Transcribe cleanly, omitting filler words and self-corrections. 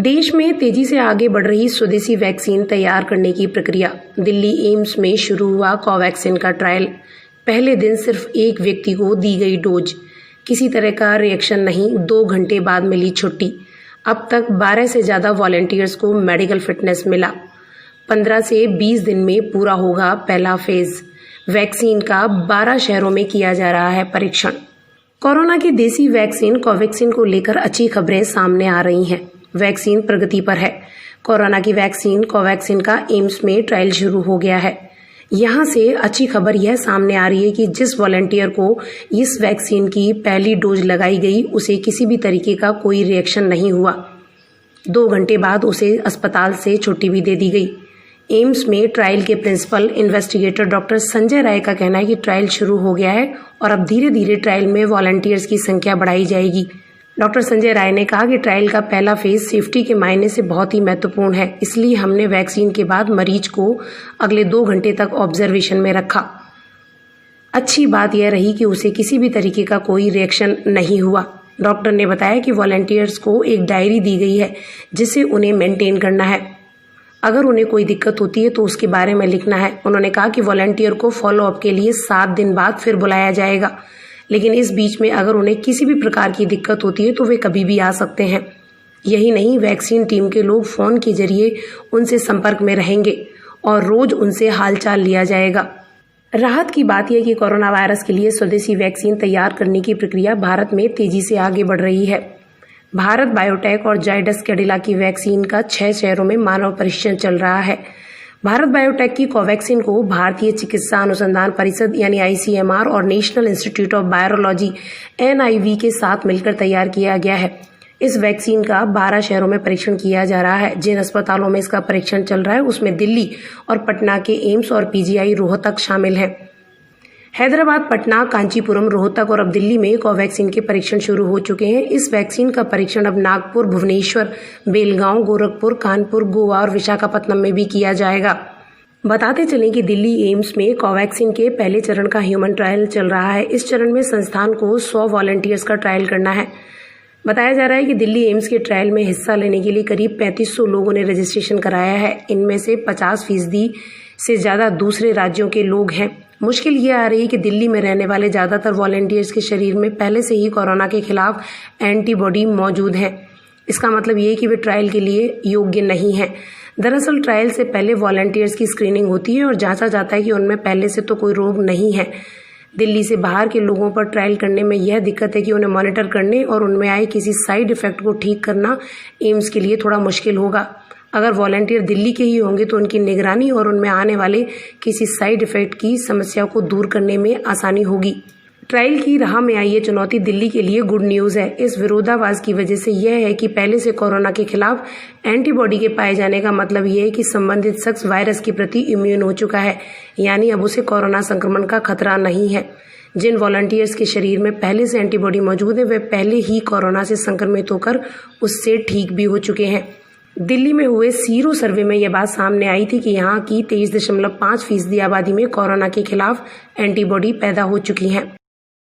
देश में तेजी से आगे बढ़ रही स्वदेशी वैक्सीन तैयार करने की प्रक्रिया। दिल्ली एम्स में शुरू हुआ कोवैक्सीन का ट्रायल। पहले दिन सिर्फ एक व्यक्ति को दी गई डोज, किसी तरह का रिएक्शन नहीं, 2 घंटे बाद मिली छुट्टी। अब तक 12 से ज़्यादा वॉलंटियर्स को मेडिकल फिटनेस मिला। 15 से 20 दिन में पूरा होगा पहला फेज। वैक्सीन का 12 शहरों में किया जा रहा है परीक्षण। कोरोना की देसी वैक्सीन कोवैक्सीन को लेकर अच्छी खबरें सामने आ रही हैं। वैक्सीन प्रगति पर है। कोरोना की वैक्सीन कोवैक्सीन का एम्स में ट्रायल शुरू हो गया है। यहाँ से अच्छी खबर यह सामने आ रही है कि जिस वॉलंटियर को इस वैक्सीन की पहली डोज लगाई गई उसे किसी भी तरीके का कोई रिएक्शन नहीं हुआ। 2 घंटे बाद उसे अस्पताल से छुट्टी भी दे दी गई। एम्स में ट्रायल के principal investigator doctor Sanjay Rai का कहना है कि ट्रायल शुरू हो गया है और अब धीरे धीरे ट्रायल में वॉलंटियर्स की संख्या बढ़ाई जाएगी। डॉक्टर संजय राय ने कहा कि ट्रायल का पहला फेज सेफ्टी के मायने से बहुत ही महत्वपूर्ण है, इसलिए हमने वैक्सीन के बाद मरीज को अगले 2 घंटे तक ऑब्जर्वेशन में रखा। अच्छी बात यह रही कि उसे किसी भी तरीके का कोई रिएक्शन नहीं हुआ। डॉक्टर ने बताया कि वॉलंटियर्स को एक डायरी दी गई है जिसे उन्हें मेंटेन करना है। अगर उन्हें कोई दिक्कत होती है तो उसके बारे में लिखना है। उन्होंने कहा कि वॉलंटियर को फॉलोअप के लिए 7 दिन बाद फिर बुलाया जाएगा, लेकिन इस बीच में अगर उन्हें किसी भी प्रकार की दिक्कत होती है तो वे कभी भी आ सकते हैं। यही नहीं, वैक्सीन टीम के लोग फ़ोन के जरिए उनसे संपर्क में रहेंगे और रोज उनसे हालचाल लिया जाएगा। राहत की बात यह कि कोरोना वायरस के लिए स्वदेशी वैक्सीन तैयार करने की प्रक्रिया भारत में तेजी से आगे बढ़ रही है। भारत बायोटेक और जायडस कैडिला की वैक्सीन का 6 शहरों में मानव परीक्षण चल रहा है। भारत बायोटेक की कोवैक्सीन को भारतीय चिकित्सा अनुसंधान परिषद यानी ICMR और national institute of virology NIV के साथ मिलकर तैयार किया गया है। इस वैक्सीन का 12 शहरों में परीक्षण किया जा रहा है। जिन अस्पतालों में इसका परीक्षण चल रहा है उसमें दिल्ली और पटना के एम्स और PGI रोहतक शामिल हैं। हैदराबाद, पटना, कांचीपुरम, रोहतक और अब दिल्ली में कोवैक्सीन के परीक्षण शुरू हो चुके हैं। इस वैक्सीन का परीक्षण अब नागपुर, भुवनेश्वर, बेलगांव, गोरखपुर, कानपुर, गोवा और विशाखापत्तनम में भी किया जाएगा। बताते चलें कि दिल्ली एम्स में कोवैक्सीन के पहले चरण का ह्यूमन ट्रायल चल रहा है। इस चरण में संस्थान को 100 वॉलंटियर्स का ट्रायल करना है। बताया जा रहा है कि दिल्ली एम्स के ट्रायल में हिस्सा लेने के लिए करीब 3500 लोगों ने रजिस्ट्रेशन कराया है। इनमें से 50% से ज़्यादा दूसरे राज्यों के लोग हैं। मुश्किल ये आ रही है कि दिल्ली में रहने वाले ज़्यादातर वॉलंटियर्स के शरीर में पहले से ही कोरोना के खिलाफ एंटीबॉडी मौजूद है। इसका मतलब ये है कि वे ट्रायल के लिए योग्य नहीं हैं। दरअसल ट्रायल से पहले वॉलंटियर्स की स्क्रीनिंग होती है और जांचा जाता है कि उनमें पहले से तो कोई रोग नहीं है। दिल्ली से बाहर के लोगों पर ट्रायल करने में यह दिक्कत है कि उन्हें मॉनिटर करने और उनमें आए किसी साइड इफेक्ट को ठीक करना एम्स के लिए थोड़ा मुश्किल होगा। अगर वॉलंटियर दिल्ली के ही होंगे तो उनकी निगरानी और उनमें आने वाले किसी साइड इफेक्ट की समस्या को दूर करने में आसानी होगी। ट्रायल की राह में आई ये चुनौती दिल्ली के लिए गुड न्यूज़ है। इस विरोधाभास की वजह से यह है कि पहले से कोरोना के खिलाफ एंटीबॉडी के पाए जाने का मतलब यह है कि संबंधित शख्स वायरस के प्रति इम्यून हो चुका है, यानी अब उसे कोरोना संक्रमण का खतरा नहीं है। जिन वॉलंटियर्स के शरीर में पहले से एंटीबॉडी मौजूद है वे पहले ही कोरोना से संक्रमित होकर उससे ठीक भी हो चुके हैं। दिल्ली में हुए सीरो सर्वे में यह बात सामने आई थी कि यहाँ की 23.5% आबादी में कोरोना के खिलाफ एंटीबॉडी पैदा हो चुकी हैं।